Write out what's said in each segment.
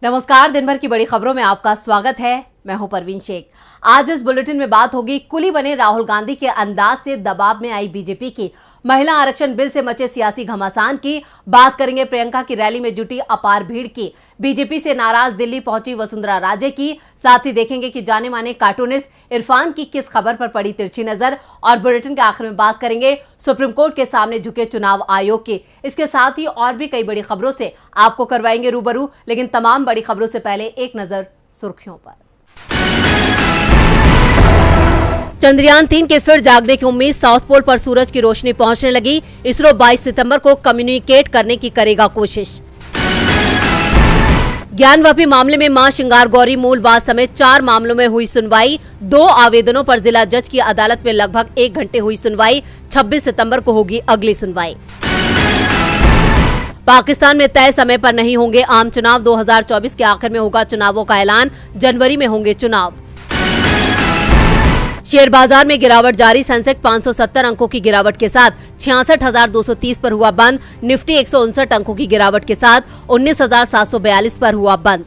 नमस्कार, दिन भर की बड़ी खबरों में आपका स्वागत है। मैं हूं परवीन शेख। आज इस बुलेटिन में बात होगी कुली बने राहुल गांधी के अंदाज से दबाव में आई बीजेपी की, महिला आरक्षण बिल से मचे सियासी घमासान की, बात करेंगे प्रियंका की रैली में जुटी अपार भीड़ की, बीजेपी से नाराज दिल्ली पहुंची वसुंधरा राजे की, साथ ही देखेंगे कि जाने माने कार्टूनिस्ट इरफान की किस खबर पर पड़ी तिरछी नजर, और बुलेटिन के आखिर में बात करेंगे सुप्रीम कोर्ट के सामने झुके चुनाव आयोग की। इसके साथ ही और भी कई बड़ी खबरों से आपको करवाएंगे रूबरू, लेकिन तमाम बड़ी खबरों से पहले एक नजर सुर्खियों पर। चंद्रयान 3 के फिर जागने की उम्मीद, साउथ पोल पर सूरज की रोशनी पहुंचने लगी। इसरो 22 सितंबर को कम्युनिकेट करने की करेगा कोशिश। ज्ञानवापी मामले में मां श्रृंगार गौरी मूलवाद समेत 4 मामलों में हुई सुनवाई। 2 आवेदनों पर जिला जज की अदालत में लगभग 1 घंटे हुई सुनवाई। 26 सितंबर को होगी अगली सुनवाई। पाकिस्तान में तय समय पर नहीं होंगे आम चुनाव, 2024 के आखिर में होगा चुनावों का ऐलान, जनवरी में होंगे चुनाव। शेयर बाजार में गिरावट जारी, सेंसेक्स 570 अंकों की गिरावट के साथ 66,230 पर हुआ बंद। निफ्टी 159 अंकों की गिरावट के साथ 19,742 पर हुआ बंद।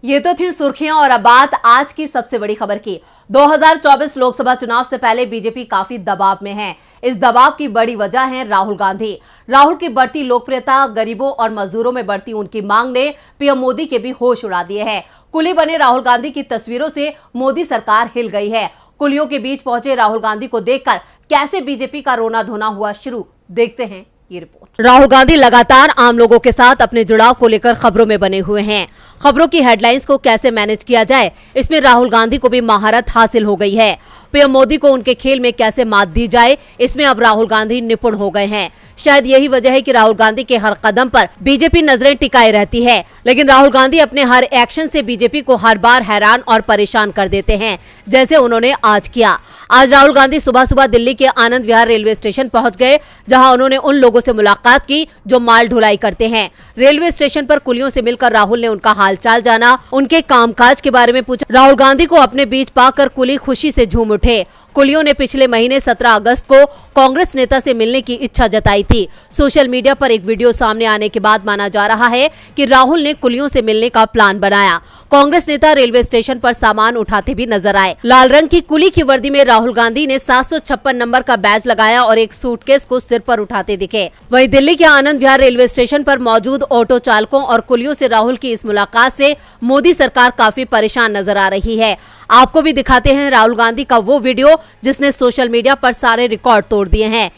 ये तो थी सुर्खियां, और अब बात आज की सबसे बड़ी खबर की। 2024 लोकसभा चुनाव से पहले बीजेपी काफी दबाव में है। इस दबाव की बड़ी वजह है राहुल गांधी। राहुल की बढ़ती लोकप्रियता, गरीबों और मजदूरों में बढ़ती उनकी मांग ने पीएम मोदी के भी होश उड़ा दिए हैं। कुली बने राहुल गांधी की तस्वीरों से मोदी सरकार हिल गई है। कुलियों के बीच पहुंचे राहुल गांधी को देखकर कैसे बीजेपी का रोना धोना हुआ शुरू, देखते हैं ये रिपोर्ट। राहुल गांधी लगातार आम लोगों के साथ अपने जुड़ाव को लेकर खबरों में बने हुए हैं। खबरों की हेडलाइंस को कैसे मैनेज किया जाए, इसमें राहुल गांधी को भी महारत हासिल हो गई है। पीएम मोदी को उनके खेल में कैसे मात दी जाए, इसमें अब राहुल गांधी निपुण हो गए हैं। शायद यही वजह है कि राहुल गांधी के हर कदम पर बीजेपी नजरें टिकाए रहती है, लेकिन राहुल गांधी अपने हर एक्शन से बीजेपी को हर बार हैरान और परेशान कर देते हैं, जैसे उन्होंने आज किया। आज राहुल गांधी सुबह सुबह दिल्ली के आनंद विहार रेलवे स्टेशन पहुंच गए, जहां उन्होंने उन लोगों से मुलाकात की जो माल ढुलाई करते हैं। रेलवे स्टेशन पर कुलियों से मिलकर राहुल ने उनका हालचाल जाना, उनके कामकाज के बारे में पूछा। राहुल गांधी को अपने बीच पाकर कुली खुशी से झूम उठे। कुलियों ने पिछले महीने 17 अगस्त को कांग्रेस नेता से मिलने की इच्छा जताई थी। सोशल मीडिया पर एक वीडियो सामने आने के बाद माना जा रहा है कि राहुल ने कुलियों से मिलने का प्लान बनाया। कांग्रेस नेता रेलवे स्टेशन पर सामान उठाते भी नजर आए। लाल रंग की कुली की वर्दी में राहुल गांधी ने 756 नंबर का बैज लगाया और एक सूटकेस को सिर पर उठाते दिखे। वहीं दिल्ली के आनंद विहार रेलवे स्टेशन पर मौजूद ऑटो चालकों और कुलियों से राहुल की इस मुलाकात से मोदी सरकार काफी परेशान नजर आ रही है। आपको भी दिखाते हैं राहुल गांधी का वो वीडियो जिसने सोशल मीडिया पर सारे रिकॉर्ड तोड़ दिए हैं।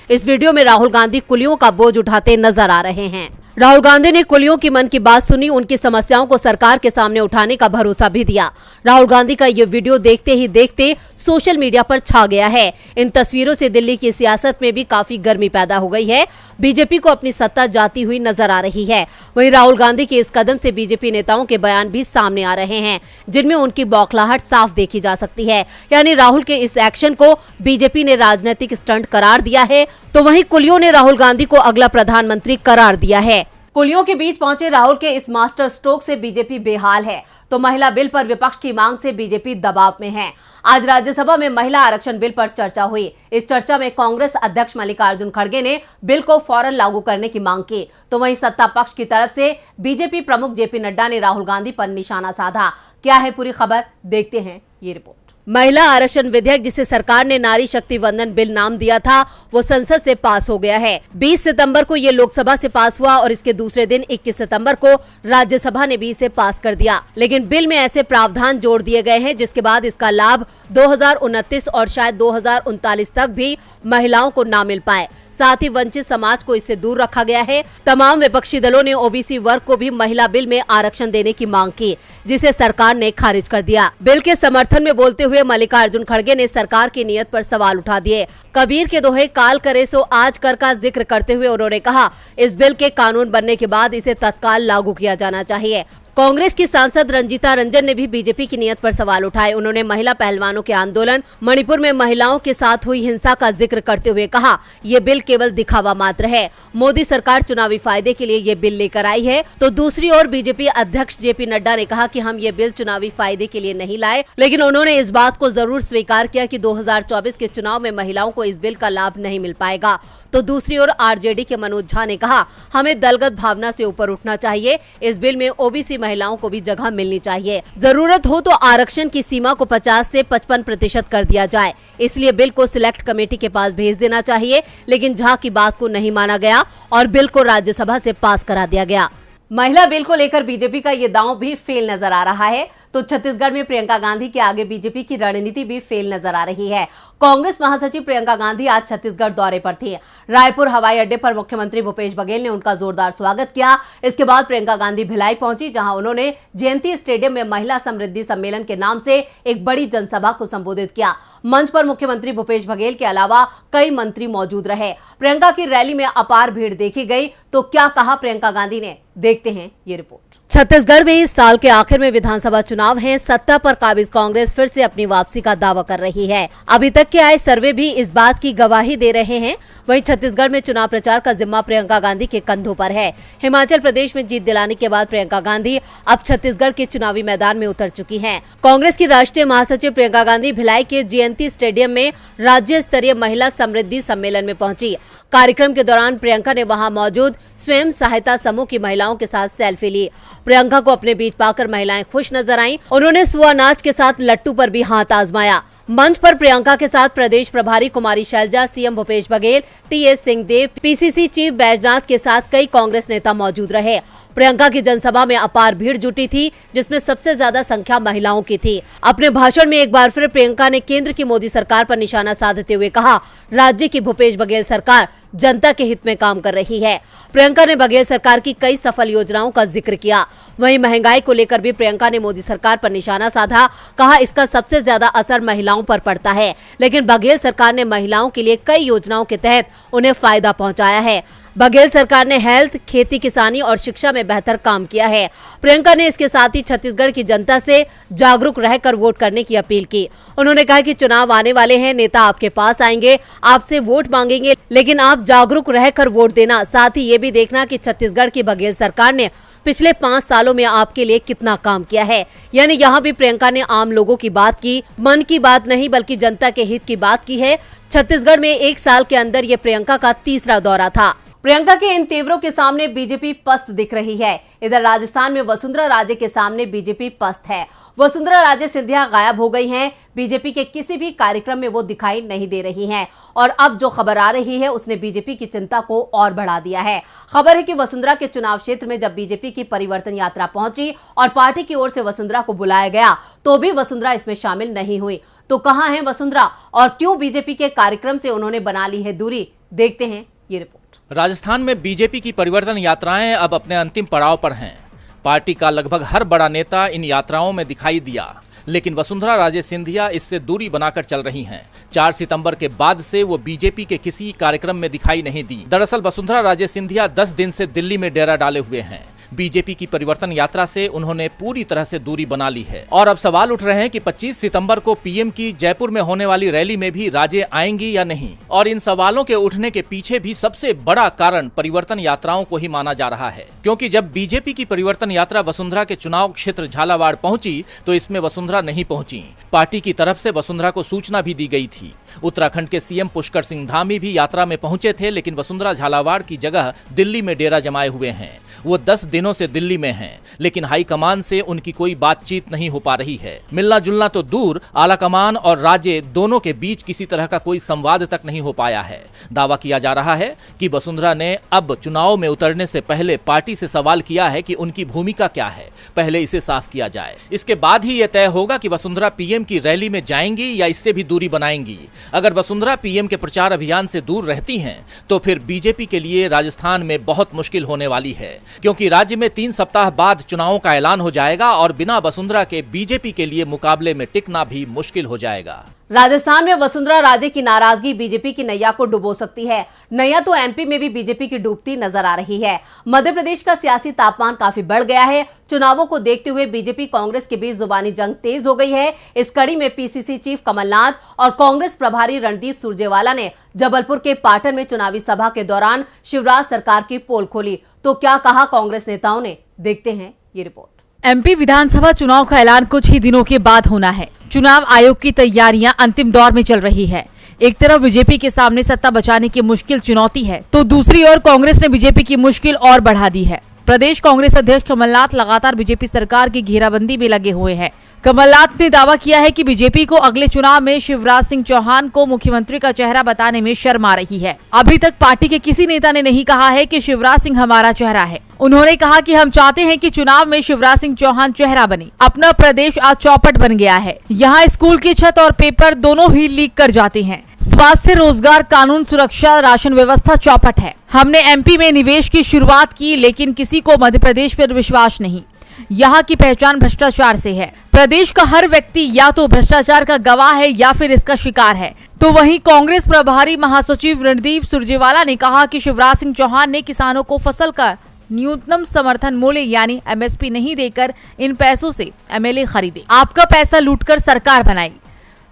इस वीडियो में राहुल गांधी कुलियों का बोझ उठाते नजर आ रहे हैं। राहुल गांधी ने कुलियों की मन की बात सुनी, उनकी समस्याओं को सरकार के सामने उठाने का भरोसा भी दिया। राहुल गांधी का ये वीडियो देखते ही देखते सोशल मीडिया पर छा गया है। इन तस्वीरों से दिल्ली की सियासत में भी काफी गर्मी पैदा हो गई है। बीजेपी को अपनी सत्ता जाती हुई नजर आ रही है। वहीं राहुल गांधी के इस कदम से बीजेपी नेताओं के बयान भी सामने आ रहे हैं, जिनमें उनकी बौखलाहट साफ देखी जा सकती है। यानी राहुल के इस एक्शन को बीजेपी ने राजनीतिक स्टंट करार दिया है, तो वहीं कुलियों ने राहुल गांधी को अगला प्रधानमंत्री करार दिया है। कुलियों के बीच पहुंचे राहुल के इस मास्टर स्ट्रोक से बीजेपी बेहाल है, तो महिला बिल पर विपक्ष की मांग से बीजेपी दबाव में है। आज राज्यसभा में महिला आरक्षण बिल पर चर्चा हुई। इस चर्चा में कांग्रेस अध्यक्ष मल्लिकार्जुन खड़गे ने बिल को फौरन लागू करने की मांग की, तो वहीं सत्ता पक्ष की तरफ से बीजेपी प्रमुख जेपी नड्डा ने राहुल गांधी पर निशाना साधा। क्या है पूरी खबर, देखते हैं ये रिपोर्ट। महिला आरक्षण विधेयक, जिसे सरकार ने नारी शक्ति वंदन बिल नाम दिया था, वो संसद से पास हो गया है। 20 सितंबर को ये लोकसभा से पास हुआ और इसके दूसरे दिन 21 सितंबर को राज्यसभा ने भी इसे पास कर दिया। लेकिन बिल में ऐसे प्रावधान जोड़ दिए गए हैं जिसके बाद इसका लाभ 2029 और शायद 2039 तक भी महिलाओं को ना मिल पाए। साथ ही वंचित समाज को इससे दूर रखा गया है। तमाम विपक्षी दलों ने ओबीसी वर्ग को भी महिला बिल में आरक्षण देने की मांग की, जिसे सरकार ने खारिज कर दिया। बिल के समर्थन में बोलते हुए मल्लिकार्जुन खड़गे ने सरकार की नीयत पर सवाल उठा दिए। कबीर के दोहे काल करे सो आज कर का जिक्र करते हुए उन्होंने कहा, इस बिल के कानून बनने के बाद इसे तत्काल लागू किया जाना चाहिए। कांग्रेस की सांसद रंजीता रंजन ने भी बीजेपी की नीयत पर सवाल उठाए। उन्होंने महिला पहलवानों के आंदोलन, मणिपुर में महिलाओं के साथ हुई हिंसा का जिक्र करते हुए कहा, ये बिल केवल दिखावा मात्र है। मोदी सरकार चुनावी फायदे के लिए ये बिल लेकर आई है। तो दूसरी ओर बीजेपी अध्यक्ष जेपी नड्डा ने कहा कि हम ये बिल चुनावी फायदे के लिए नहीं लाए, लेकिन उन्होंने इस बात को जरूर स्वीकार किया कि 2024 के चुनाव में महिलाओं को इस बिल का लाभ नहीं मिल पाएगा। तो दूसरी ओर आरजेडी के मनोज झा ने कहा, हमें दलगत भावना से ऊपर उठना चाहिए। इस बिल में ओबीसी महिलाओं को भी जगह मिलनी चाहिए। जरूरत हो तो आरक्षण की सीमा को 50 से 55% कर दिया जाए। इसलिए बिल को सिलेक्ट कमेटी के पास भेज देना चाहिए, लेकिन झा की बात को नहीं माना गया और बिल को राज्यसभा से पास करा दिया गया। महिला बिल को लेकर बीजेपी का ये दांव भी फेल नजर आ रहा है। तो छत्तीसगढ़ में प्रियंका गांधी के आगे बीजेपी की रणनीति भी फेल नजर आ रही है। कांग्रेस महासचिव प्रियंका गांधी आज छत्तीसगढ़ दौरे पर थी। रायपुर हवाई अड्डे पर मुख्यमंत्री भूपेश बघेल ने उनका जोरदार स्वागत किया। इसके बाद प्रियंका गांधी भिलाई पहुंची, जहां उन्होंने जयंती स्टेडियम में महिला समृद्धि सम्मेलन के नाम से एक बड़ी जनसभा को संबोधित किया। मंच पर मुख्यमंत्री भूपेश बघेल के अलावा कई मंत्री मौजूद रहे। प्रियंका की रैली में अपार भीड़ देखी गई। तो क्या कहा प्रियंका गांधी ने, देखते हैं ये रिपोर्ट। छत्तीसगढ़ में इस साल के आखिर में विधानसभा चुनाव हैं। सत्ता पर काबिज कांग्रेस फिर से अपनी वापसी का दावा कर रही है। अभी तक के आए सर्वे भी इस बात की गवाही दे रहे हैं। वहीं छत्तीसगढ़ में चुनाव प्रचार का जिम्मा प्रियंका गांधी के कंधों पर है। हिमाचल प्रदेश में जीत दिलाने के बाद प्रियंका गांधी अब छत्तीसगढ़ के चुनावी मैदान में उतर चुकी हैं। कांग्रेस की राष्ट्रीय महासचिव प्रियंका गांधी भिलाई के जयंती स्टेडियम में राज्य स्तरीय महिला समृद्धि सम्मेलन में पहुंची। कार्यक्रम के दौरान प्रियंका ने वहां मौजूद स्वयं सहायता समूह की महिलाओं के साथ सेल्फी ली। प्रियंका को अपने बीच पाकर महिलाएं खुश नजर आईं। उन्होंने सुआ नाच के साथ लट्टू पर भी हाथ आजमाया। मंच पर प्रियंका के साथ प्रदेश प्रभारी Kumari Selja, CM Bhupesh Baghel, TS Singhdeo, PCC chief Baijnath के साथ कई कांग्रेस नेता मौजूद रहे। प्रियंका की जनसभा में अपार भीड़ जुटी थी, जिसमें सबसे ज्यादा संख्या महिलाओं की थी। अपने भाषण में एक बार फिर प्रियंका ने केंद्र की मोदी सरकार पर निशाना साधते हुए कहा, राज्य की भूपेश बघेल सरकार जनता के हित में काम कर रही है। प्रियंका ने बघेल सरकार की कई सफल योजनाओं का जिक्र किया। वहीं महंगाई को लेकर भी प्रियंका ने मोदी सरकार पर निशाना साधा। कहा, इसका सबसे ज्यादा असर महिलाओं पर पड़ता है, लेकिन बघेल सरकार ने महिलाओं के लिए कई योजनाओं के तहत उन्हें फायदा पहुंचाया है। बघेल सरकार ने हेल्थ, खेती, किसानी और शिक्षा में बेहतर काम किया है। प्रियंका ने इसके साथ ही छत्तीसगढ़ की जनता से जागरूक रहकर वोट करने की अपील की। उन्होंने कहा कि चुनाव आने वाले हैं, नेता आपके पास आएंगे, आपसे वोट मांगेंगे, लेकिन आप जागरूक रहकर वोट देना। साथ ही ये भी देखना कि छत्तीसगढ़ की बघेल सरकार ने पिछले 5 सालों में आपके लिए कितना काम किया है। यानी यहाँ भी प्रियंका ने आम लोगों की बात की, मन की बात नहीं बल्कि जनता के हित की बात की है। छत्तीसगढ़ में 1 साल के अंदर ये प्रियंका का तीसरा दौरा था। प्रियंका के इन तेवरों के सामने बीजेपी पस्त दिख रही है। इधर राजस्थान में वसुंधरा राजे के सामने बीजेपी पस्त है। वसुंधरा राजे सिंधिया गायब हो गई हैं। बीजेपी के किसी भी कार्यक्रम में वो दिखाई नहीं दे रही हैं और अब जो खबर आ रही है उसने बीजेपी की चिंता को और बढ़ा दिया है। खबर है कि वसुंधरा के चुनाव क्षेत्र में जब बीजेपी की परिवर्तन यात्रा पहुंची और पार्टी की ओर से वसुंधरा को बुलाया गया तो भी वसुंधरा इसमें शामिल नहीं हुई। तो कहां है वसुंधरा और क्यों बीजेपी के कार्यक्रम से उन्होंने बना ली है दूरी, देखते हैं ये रिपोर्ट। राजस्थान में बीजेपी की परिवर्तन यात्राएं अब अपने अंतिम पड़ाव पर हैं। पार्टी का लगभग हर बड़ा नेता इन यात्राओं में दिखाई दिया, लेकिन वसुंधरा राजे सिंधिया इससे दूरी बनाकर चल रही हैं। 4 सितंबर के बाद से वो बीजेपी के किसी कार्यक्रम में दिखाई नहीं दी। दरअसल वसुंधरा राजे सिंधिया 10 दिन से दिल्ली में डेरा डाले हुए हैं। बीजेपी की परिवर्तन यात्रा से उन्होंने पूरी तरह से दूरी बना ली है और अब सवाल उठ रहे हैं कि 25 सितंबर को पीएम की जयपुर में होने वाली रैली में भी राजे आएंगी या नहीं। और इन सवालों के उठने के पीछे भी सबसे बड़ा कारण परिवर्तन यात्राओं को ही माना जा रहा है, क्योंकि जब बीजेपी की परिवर्तन यात्रा वसुंधरा के चुनाव क्षेत्र झालावाड़ पहुंची तो इसमें वसुंधरा नहीं पहुंची। पार्टी की तरफ से वसुंधरा को सूचना भी दी गई थी। उत्तराखंड के सीएम पुष्कर सिंह धामी भी यात्रा में पहुंचे थे, लेकिन वसुंधरा झालावाड़ की जगह दिल्ली में डेरा जमाए हुए हैं। वो 10 दिनों से दिल्ली में हैं, लेकिन हाईकमान से उनकी कोई बातचीत नहीं हो पा रही है। मिलना जुलना तो दूर, आला कमान और राजे दोनों के बीच किसी तरह का कोई संवाद तक नहीं हो पाया है। दावा किया जा रहा है कि वसुंधरा ने अब चुनाव में उतरने से पहले पार्टी से सवाल किया है कि उनकी भूमिका क्या है, पहले इसे साफ किया जाए। इसके बाद ही यह तय होगा कि वसुंधरा पीएम की रैली में जाएंगी या इससे भी दूरी बनाएंगी। अगर वसुंधरा पीएम के प्रचार अभियान से दूर रहती हैं, तो फिर बीजेपी के लिए राजस्थान में बहुत मुश्किल होने वाली है, क्योंकि राज्य में 3 सप्ताह बाद चुनावों का ऐलान हो जाएगा और बिना वसुंधरा के बीजेपी के लिए मुकाबले में टिकना भी मुश्किल हो जाएगा। राजस्थान में वसुंधरा राजे की नाराजगी बीजेपी की नैया को डुबो सकती है। नैया तो एमपी में भी बीजेपी की डूबती नजर आ रही है। मध्य प्रदेश का सियासी तापमान काफी बढ़ गया है। चुनावों को देखते हुए बीजेपी कांग्रेस के बीच जुबानी जंग तेज हो गई है। इस कड़ी में पीसीसी चीफ कमलनाथ और कांग्रेस प्रभारी रणदीप सुरजेवाला ने जबलपुर के पाटन में चुनावी सभा के दौरान शिवराज सरकार की पोल खोली। तो क्या कहा कांग्रेस नेताओं ने, देखते हैं ये रिपोर्ट। एमपी विधानसभा चुनाव का ऐलान कुछ ही दिनों के बाद होना है। चुनाव आयोग की तैयारियां अंतिम दौर में चल रही है। एक तरफ बीजेपी के सामने सत्ता बचाने की मुश्किल चुनौती है, तो दूसरी ओर कांग्रेस ने बीजेपी की मुश्किल और बढ़ा दी है। प्रदेश कांग्रेस अध्यक्ष कमलनाथ लगातार बीजेपी सरकार की घेराबंदी में लगे हुए हैं। कमलनाथ ने दावा किया है कि बीजेपी को अगले चुनाव में शिवराज सिंह चौहान को मुख्यमंत्री का चेहरा बताने में शर्म आ रही है। अभी तक पार्टी के किसी नेता ने नहीं कहा है कि शिवराज सिंह हमारा चेहरा है। उन्होंने कहा कि हम चाहते हैं कि चुनाव में शिवराज सिंह चौहान चेहरा बने। अपना प्रदेश आज चौपट बन गया है। यहाँ स्कूल की छत और पेपर दोनों ही लीक कर जाते हैं। स्वास्थ्य, रोजगार, कानून सुरक्षा, राशन व्यवस्था चौपट है। हमने एमपी में निवेश की शुरुआत की, लेकिन किसी को मध्य प्रदेश पर विश्वास नहीं। यहाँ की पहचान भ्रष्टाचार से है। प्रदेश का हर व्यक्ति या तो भ्रष्टाचार का गवाह है या फिर इसका शिकार है। तो वहीं कांग्रेस प्रभारी महासचिव रणदीप सुरजेवाला ने कहा कि शिवराज सिंह चौहान ने किसानों को फसल का न्यूनतम समर्थन मूल्य यानी एमएसपी नहीं देकर इन पैसों से एमएलए खरीदे। आपका पैसा लूटकर सरकार बनाई।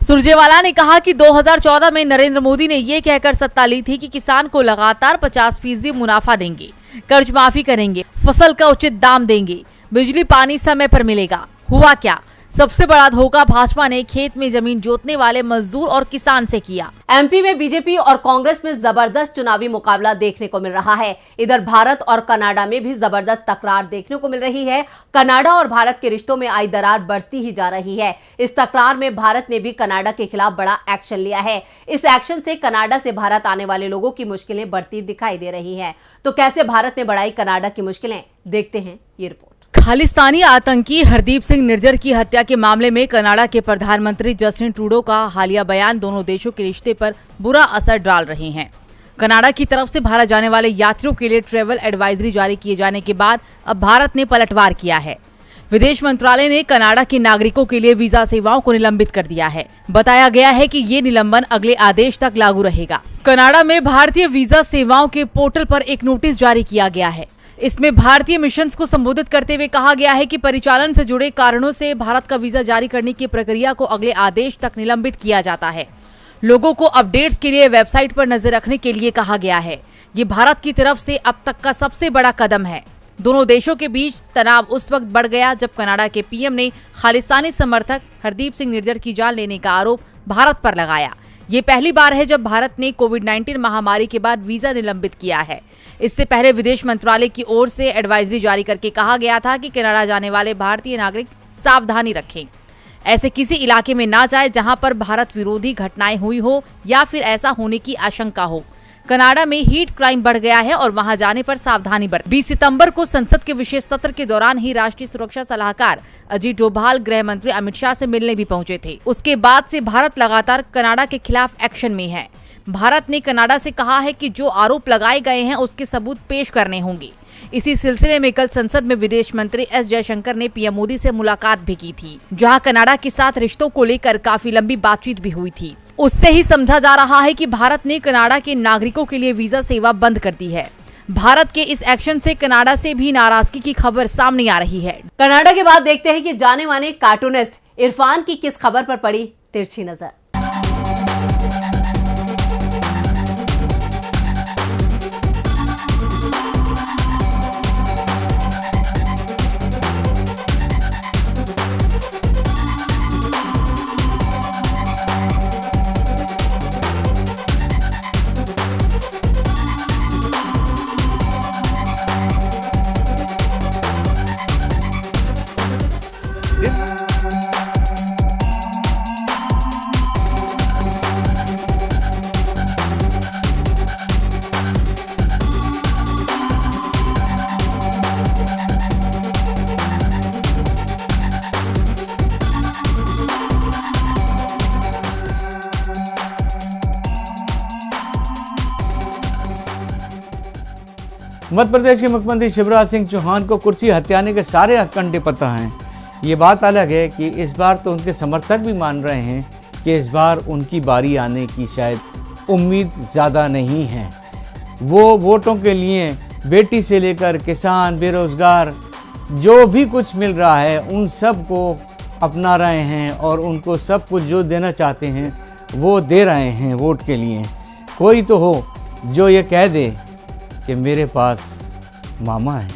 सुरजेवाला ने कहा कि 2014 में नरेंद्र मोदी ने ये कहकर सत्ता ली थी कि किसान को लगातार 50% मुनाफा देंगे, कर्ज माफी करेंगे, फसल का उचित दाम देंगे, बिजली पानी समय पर मिलेगा। हुआ क्या? सबसे बड़ा धोखा भाजपा ने खेत में जमीन जोतने वाले मजदूर और किसान से किया। एमपी में बीजेपी और कांग्रेस में जबरदस्त चुनावी मुकाबला देखने को मिल रहा है। इधर भारत और कनाडा में भी जबरदस्त तकरार देखने को मिल रही है। कनाडा और भारत के रिश्तों में आई दरार बढ़ती ही जा रही है। इस तकरार में भारत ने भी कनाडा के खिलाफ बड़ा एक्शन लिया है। इस एक्शन से कनाडा से भारत आने वाले लोगों की मुश्किलें बढ़ती दिखाई दे रही है। तो कैसे भारत ने बढ़ाई कनाडा की मुश्किलें, देखते हैं ये रिपोर्ट। खालिस्तानी आतंकी हरदीप सिंह निर्जर की हत्या के मामले में कनाडा के प्रधानमंत्री जस्टिन ट्रूडो का हालिया बयान दोनों देशों के रिश्ते पर बुरा असर डाल रहे हैं। कनाडा की तरफ से भारत जाने वाले यात्रियों के लिए ट्रैवल एडवाइजरी जारी किए जाने के बाद अब भारत ने पलटवार किया है। विदेश मंत्रालय ने कनाडा के नागरिकों के लिए वीजा सेवाओं को निलंबित कर दिया है। बताया गया है कि ये निलंबन अगले आदेश तक लागू रहेगा। कनाडा में भारतीय वीजा सेवाओं के पोर्टल पर एक नोटिस जारी किया गया है। इसमें भारतीय मिशंस को संबोधित करते हुए कहा गया है कि परिचालन से जुड़े कारणों से भारत का वीजा जारी करने की प्रक्रिया को अगले आदेश तक निलंबित किया जाता है। लोगों को अपडेट्स के लिए वेबसाइट पर नजर रखने के लिए कहा गया है। ये भारत की तरफ से अब तक का सबसे बड़ा कदम है। दोनों देशों के बीच तनाव उस वक्त बढ़ गया जब कनाडा के पीएम ने खालिस्तानी समर्थक हरदीप सिंह निर्जर की जान लेने का आरोप भारत पर लगाया। ये पहली बार है जब भारत ने कोविड-19 महामारी के बाद वीजा निलंबित किया है। इससे पहले विदेश मंत्रालय की ओर से एडवाइजरी जारी करके कहा गया था कि कनाडा जाने वाले भारतीय नागरिक सावधानी रखें, ऐसे किसी इलाके में ना जाए जहां पर भारत विरोधी घटनाएं हुई हो या फिर ऐसा होने की आशंका हो। कनाडा में हीट क्राइम बढ़ गया है और वहां जाने पर सावधानी बरतें। 20 सितंबर को संसद के विशेष सत्र के दौरान ही राष्ट्रीय सुरक्षा सलाहकार अजीत डोभाल गृह मंत्री अमित शाह से मिलने भी पहुंचे थे। उसके बाद से भारत लगातार कनाडा के खिलाफ एक्शन में है। भारत ने कनाडा से कहा है कि जो आरोप लगाए गए हैं उसके सबूत पेश करने होंगे। इसी सिलसिले में कल संसद में विदेश मंत्री एस जयशंकर ने पीएम मोदी से मुलाकात भी की थी, जहां कनाडा के साथ रिश्तों को लेकर काफी लंबी बातचीत भी हुई थी। उससे ही समझा जा रहा है कि भारत ने कनाडा के नागरिकों के लिए वीजा सेवा बंद कर दी है। भारत के इस एक्शन से कनाडा से भी नाराजगी की खबर सामने आ रही है। कनाडा के बाद देखते हैं कि जाने माने कार्टूनिस्ट इरफान की किस खबर पर पड़ी तिरछी नजर। मध्य प्रदेश के मुख्यमंत्री शिवराज सिंह चौहान को कुर्सी हथियाने के सारे हथकंडे पता हैं। ये बात अलग है कि इस बार तो उनके समर्थक भी मान रहे हैं कि इस बार उनकी बारी आने की शायद उम्मीद ज़्यादा नहीं है। वो वोटों के लिए बेटी से लेकर किसान, बेरोज़गार, जो भी कुछ मिल रहा है उन सब को अपना रहे हैं और उनको सब कुछ जो देना चाहते हैं वो दे रहे हैं वोट के लिए। कोई तो हो जो ये कह दे कि मेरे पास मामा है।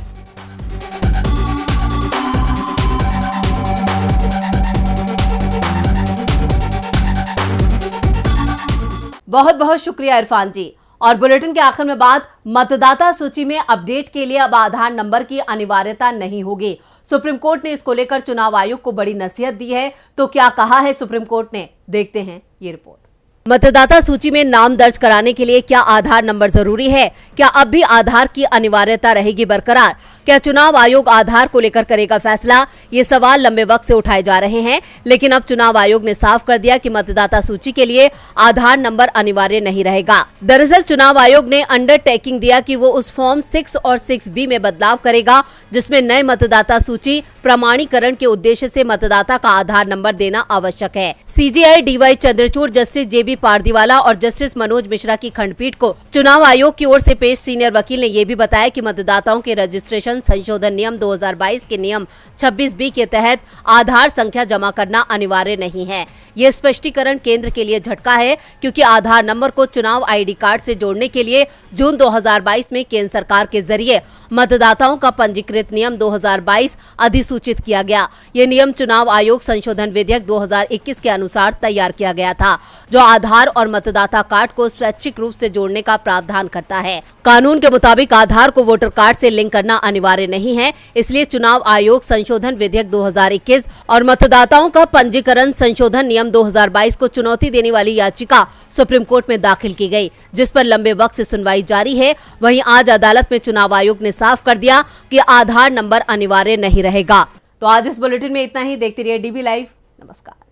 बहुत बहुत शुक्रिया इरफान जी। और बुलेटिन के आखिर में बात, मतदाता सूची में अपडेट के लिए अब आधार नंबर की अनिवार्यता नहीं होगी। सुप्रीम कोर्ट ने इसको लेकर चुनाव आयोग को बड़ी नसीहत दी है। तो क्या कहा है सुप्रीम कोर्ट ने, देखते हैं ये रिपोर्ट। मतदाता सूची में नाम दर्ज कराने के लिए क्या आधार नंबर जरूरी है? क्या अब भी आधार की अनिवार्यता रहेगी बरकरार? क्या चुनाव आयोग आधार को लेकर करेगा फैसला? ये सवाल लंबे वक्त से उठाए जा रहे हैं, लेकिन अब चुनाव आयोग ने साफ कर दिया कि मतदाता सूची के लिए आधार नंबर अनिवार्य नहीं रहेगा। दरअसल चुनाव आयोग ने अंडरटेकिंग दिया कि वो उस फॉर्म 6 और 6B में बदलाव करेगा जिसमें नए मतदाता सूची प्रमाणीकरण के उद्देश्य से मतदाता का आधार नंबर देना आवश्यक है। CJI DY Chandrachud, justice JB Pardiwala और जस्टिस मनोज मिश्रा की खंडपीठ को चुनाव आयोग की ओर से पेश सीनियर वकील ने यह भी बताया कि मतदाताओं के रजिस्ट्रेशन संशोधन नियम 2022 के नियम 26B के तहत आधार संख्या जमा करना अनिवार्य नहीं है। ये स्पष्टीकरण केंद्र के लिए झटका है, क्योंकि आधार नंबर को चुनाव ID कार्ड से जोड़ने के लिए जून 2022 में केंद्र सरकार के जरिए मतदाताओं का पंजीकृत नियम 2022 अधिसूचित किया गया। ये नियम चुनाव आयोग संशोधन विधेयक 2021 के अनुसार तैयार किया गया था, जो आधार और मतदाता कार्ड को स्वैच्छिक रूप से जोड़ने का प्रावधान करता है। कानून के मुताबिक आधार को वोटर कार्ड से लिंक करना अनिवार्य नहीं है, इसलिए चुनाव आयोग संशोधन विधेयक 2021 और मतदाताओं का पंजीकरण संशोधन नियम 2022 को चुनौती देने वाली याचिका सुप्रीम कोर्ट में दाखिल की गई, जिस पर लंबे वक्त से सुनवाई जारी है। वहीं आज अदालत में चुनाव आयोग ने साफ कर दिया कि आधार नंबर अनिवार्य नहीं रहेगा। तो आज इस बुलेटिन में इतना ही। देखते रहिए DB लाइव। नमस्कार।